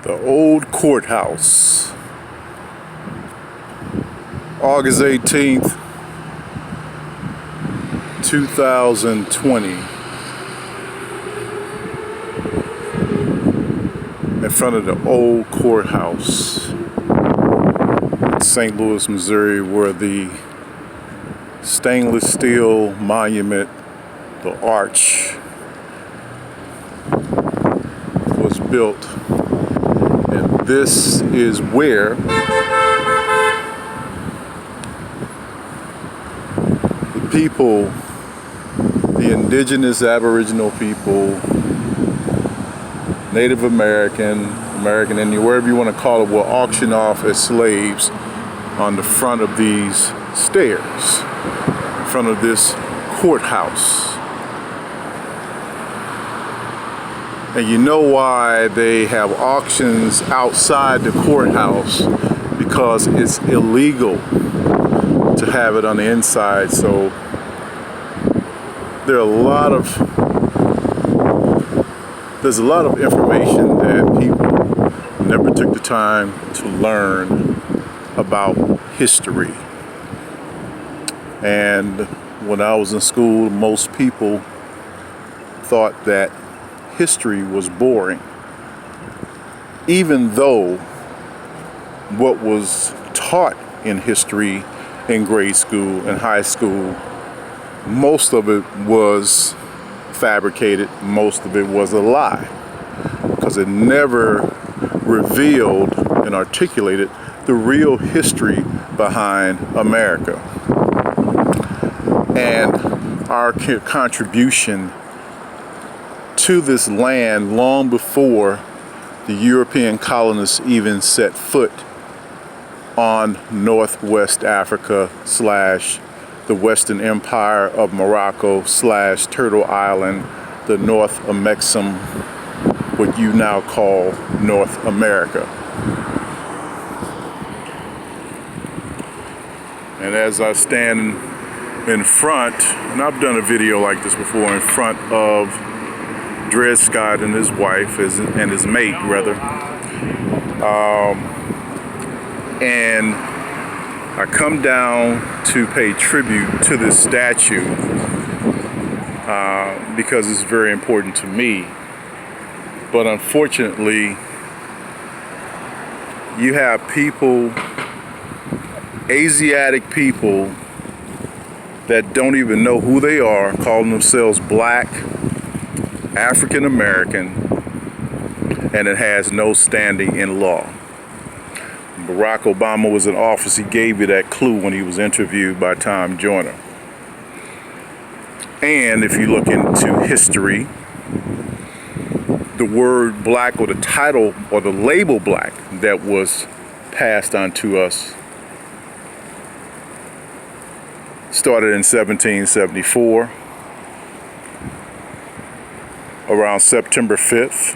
The old courthouse. August 18th, 2020. In front of the old courthouse in St. Louis, Missouri, where the stainless steel monument, the arch, was built. And this is where the people, the indigenous Aboriginal people, Native American, Indian, wherever you want to call it, will auction off as slaves on the front of these stairs, in front of this courthouse. And you know why they have auctions outside the courthouse? Because it's illegal to have it on the inside. So there's a lot of information that people never took the time to learn about history. And when I was in school, most people thought that history was boring, even though what was taught in history in grade school and high school, most of it was fabricated, most of it was a lie, because it never revealed and articulated the real history behind America and our contribution to this land long before the European colonists even set foot on Northwest Africa / the Western Empire of Morocco / Turtle Island, the North Amexem, what you now call North America. And as I stand in front, and I've done a video like this before, in front of Dred Scott and his wife, and his mate, rather. And I come down to pay tribute to this statue because it's very important to me. But unfortunately, you have people, Asiatic people, that don't even know who they are, calling themselves Black, African American, and it has no standing in law. Barack Obama was in office. He gave you that clue when he was interviewed by Tom Joyner. And if you look into history, the word black, or the title or the label black that was passed on to us, started in 1774. Around September 5th,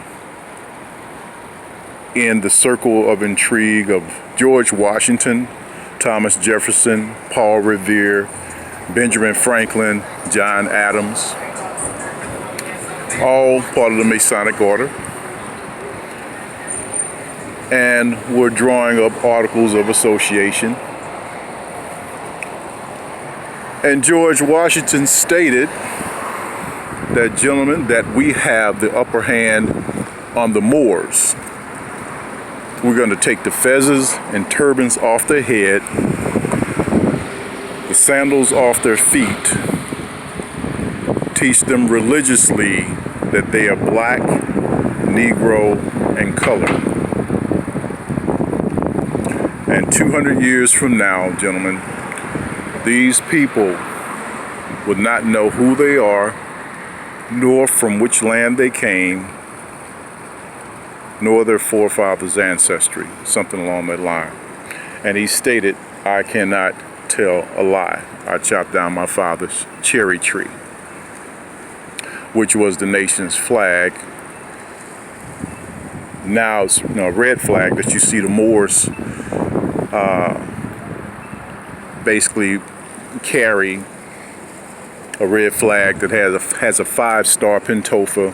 in the circle of intrigue of George Washington, Thomas Jefferson, Paul Revere, Benjamin Franklin, John Adams, all part of the Masonic order. And we're drawing up articles of association. And George Washington stated that, gentlemen, that we have the upper hand on the Moors. We're going to take the fezzes and turbans off their head, the sandals off their feet, teach them religiously that they are black, Negro, and colored. And 200 years from now, gentlemen, these people would not know who they are, nor from which land they came, nor their forefathers' ancestry, something along that line. And he stated, I cannot tell a lie. I chopped down my father's cherry tree, which was the nation's flag. Now it's a red flag that you see the Moors basically carry, a red flag that has a 5-star Pentofa,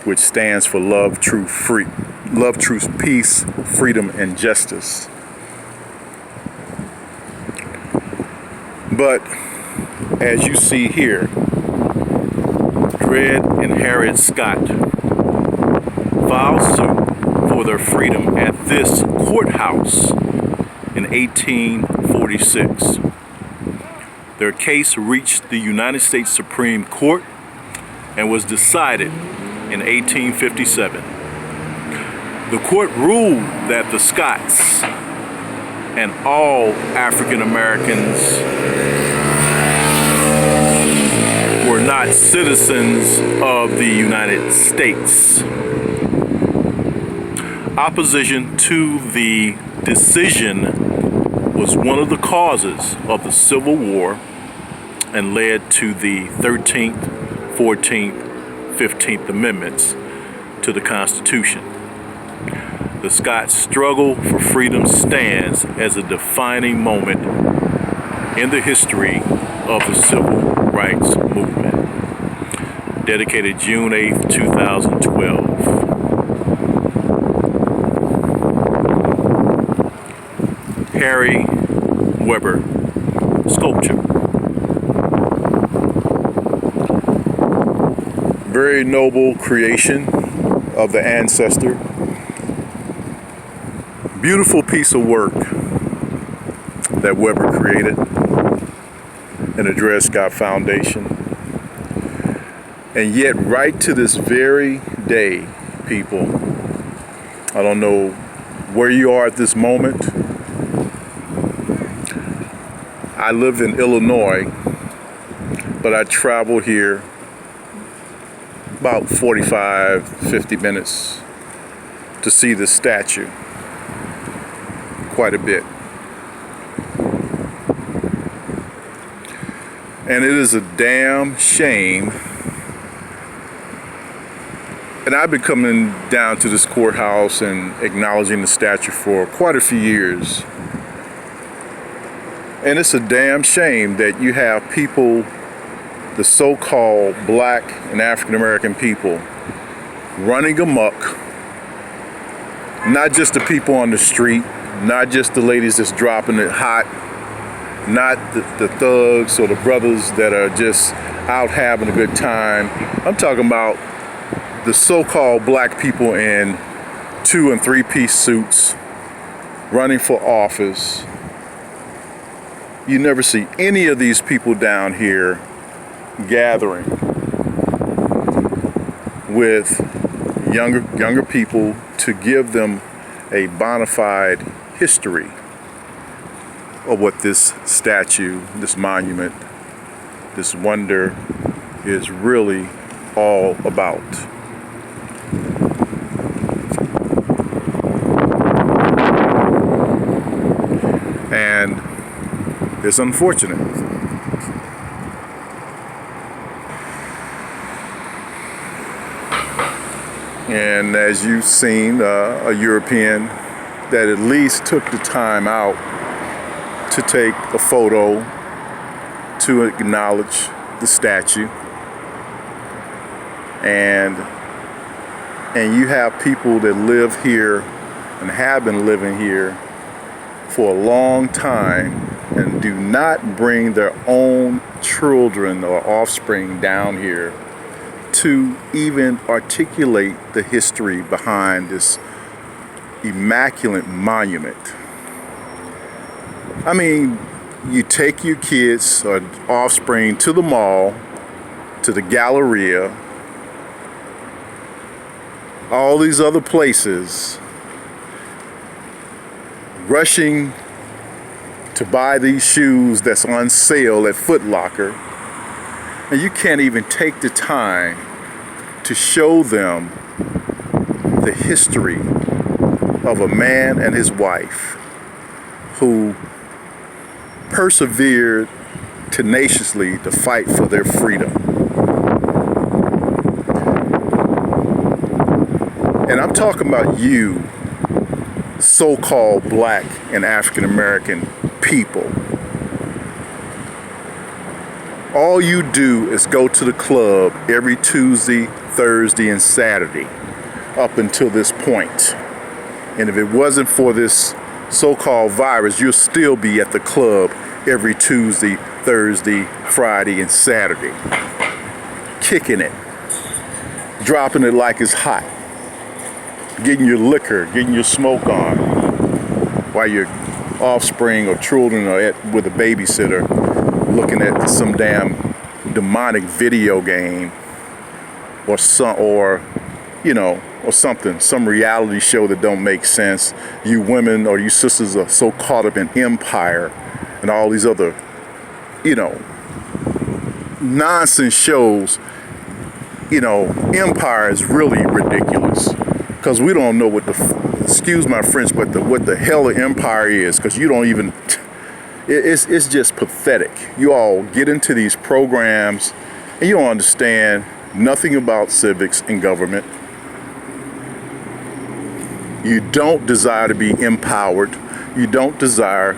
which stands for love, truth, free, love, truth, peace, freedom, and justice. But as you see here, Dred and Harriet Scott filed suit for their freedom at this courthouse in 1846. Their case reached the United States Supreme Court and was decided in 1857. The court ruled that the Scotts and all African Americans were not citizens of the United States. Opposition to the decision was one of the causes of the Civil War and led to the 13th, 14th, 15th Amendments to the Constitution. The Scots' struggle for freedom stands as a defining moment in the history of the Civil Rights Movement. Dedicated June 8, 2012. Harry Weber sculpture. Very noble creation of the ancestor. Beautiful piece of work that Weber created in the Dred Scott Foundation. And yet, right to this very day, people, I don't know where you are at this moment. I live in Illinois, but I travel here about 45, 50 minutes to see the statue. Quite a bit. And it is a damn shame. And I've been coming down to this courthouse and acknowledging the statue for quite a few years. And it's a damn shame that you have people, the so-called black and African American people, running amok. Not just the people on the street, not just the ladies that's dropping it hot, not the thugs or the brothers that are just out having a good time. I'm talking about the so-called black people in 2- and 3-piece suits running for office. You never see any of these people down here gathering with younger people to give them a bona fide history of what this statue, this monument, this wonder is really all about. And it's unfortunate. And as you've seen, a European that at least took the time out to take a photo to acknowledge the statue. And you have people that live here and have been living here for a long time and do not bring their own children or offspring down here to even articulate the history behind this immaculate monument. I mean, you take your kids or offspring to the mall, to the Galleria, all these other places, rushing to buy these shoes that's on sale at Foot Locker, and you can't even take the time to show them the history of a man and his wife who persevered tenaciously to fight for their freedom. And I'm talking about you, so-called black and African American people. All you do is go to the club every Tuesday, Thursday, and Saturday up until this point. And if it wasn't for this so-called virus, you'll still be at the club every Tuesday, Thursday, Friday, and Saturday. Kicking it. Dropping it like it's hot. Getting your liquor, getting your smoke on. While your offspring or children are with a babysitter looking at some damn demonic video game or something, some reality show that don't make sense. You women or you sisters are so caught up in Empire and all these other, nonsense shows. Empire is really ridiculous because we don't know what excuse my French, but what the hell an empire is, because you don't even, it's just pathetic. You all get into these programs and you don't understand nothing about civics and government. You don't desire to be empowered. You don't desire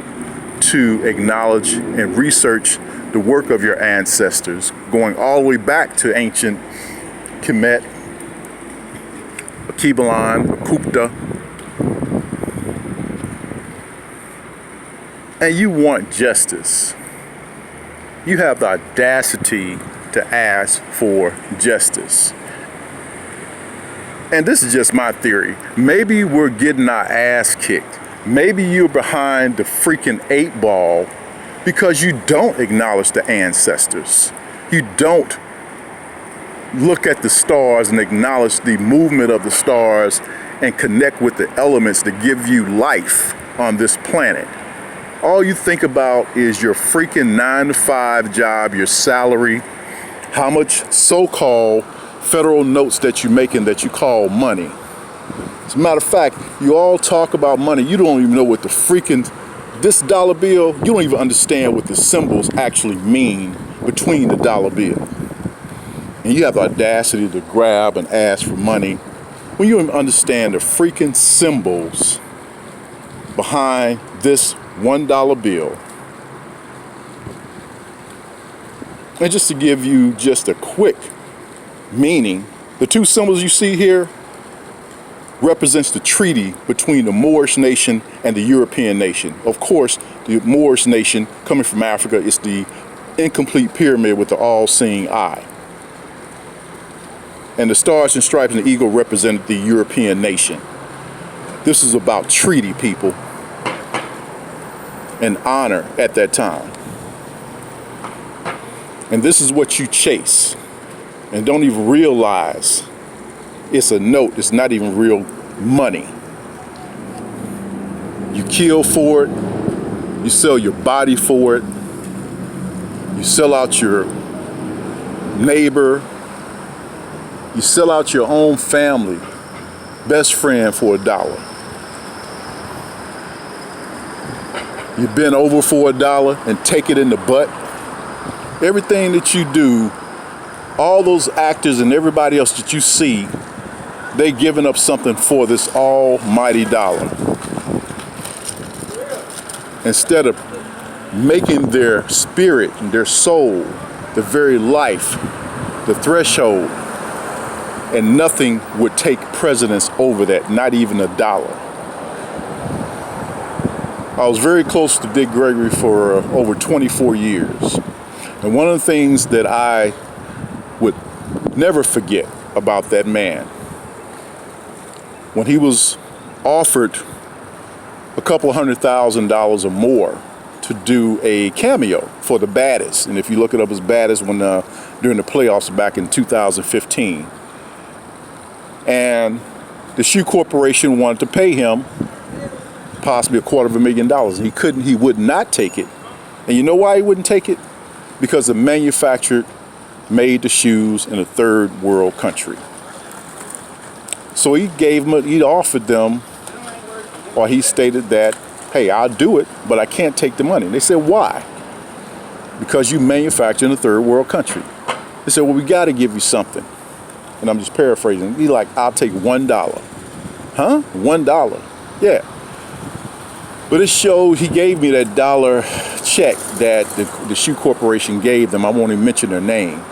to acknowledge and research the work of your ancestors, going all the way back to ancient Kemet, Kibalan, Kupta. And you want justice. You have the audacity to ask for justice. And this is just my theory. Maybe we're getting our ass kicked. Maybe you're behind the freaking 8 ball because you don't acknowledge the ancestors. You don't look at the stars and acknowledge the movement of the stars and connect with the elements that give you life on this planet. All you think about is your freaking 9-to-5 job, your salary, how much so-called federal notes that you're making that you call money. As a matter of fact, you all talk about money. You don't even know what the freaking, this dollar bill, you don't even understand what the symbols actually mean between the dollar bill. And you have the audacity to grab and ask for money when you don't even understand the freaking symbols behind this $1 bill. And just to give you just a quick meaning, the two symbols you see here represents the treaty between the Moorish nation and the European nation. Of course, the Moorish nation, coming from Africa, is the incomplete pyramid with the all-seeing eye. And the stars and stripes and the eagle represented the European nation. This is about treaty, people, and honor at that time. And this is what you chase and don't even realize it's a note. It's not even real money. You kill for it. You sell your body for it. You sell out your neighbor. You sell out your own family, best friend for $1. You bend over for $1 and take it in the butt. Everything that you do, all those actors and everybody else that you see, they giving up something for this almighty dollar. Instead of making their spirit and their soul, the very life, the threshold, and nothing would take precedence over that, not even $1. I was very close to Dick Gregory for over 24 years. And one of the things that I would never forget about that man, when he was offered a couple $100,000 or more to do a cameo for the Baddest, and if you look it up as Baddest when during the playoffs back in 2015, and the shoe corporation wanted to pay him possibly $250,000. He would not take it. And you know why he wouldn't take it? Because the manufacturer made the shoes in a third world country. So he offered them, or he stated that, hey, I'll do it, but I can't take the money. And they said, why? Because you manufacture in a third world country. They said, well, we got to give you something. And I'm just paraphrasing. He's like, I'll take $1. Huh? $1? Yeah. But it showed, he gave me that dollar check that the shoe corporation gave them. I won't even mention their name.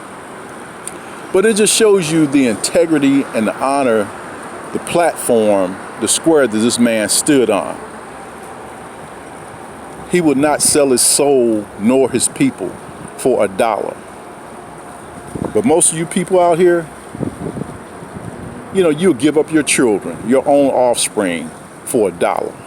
But it just shows you the integrity and the honor, the platform the square that this man stood on. He would not sell his soul nor his people for $1. But most of you people out here, you know, you'll give up your children, your own offspring for $1.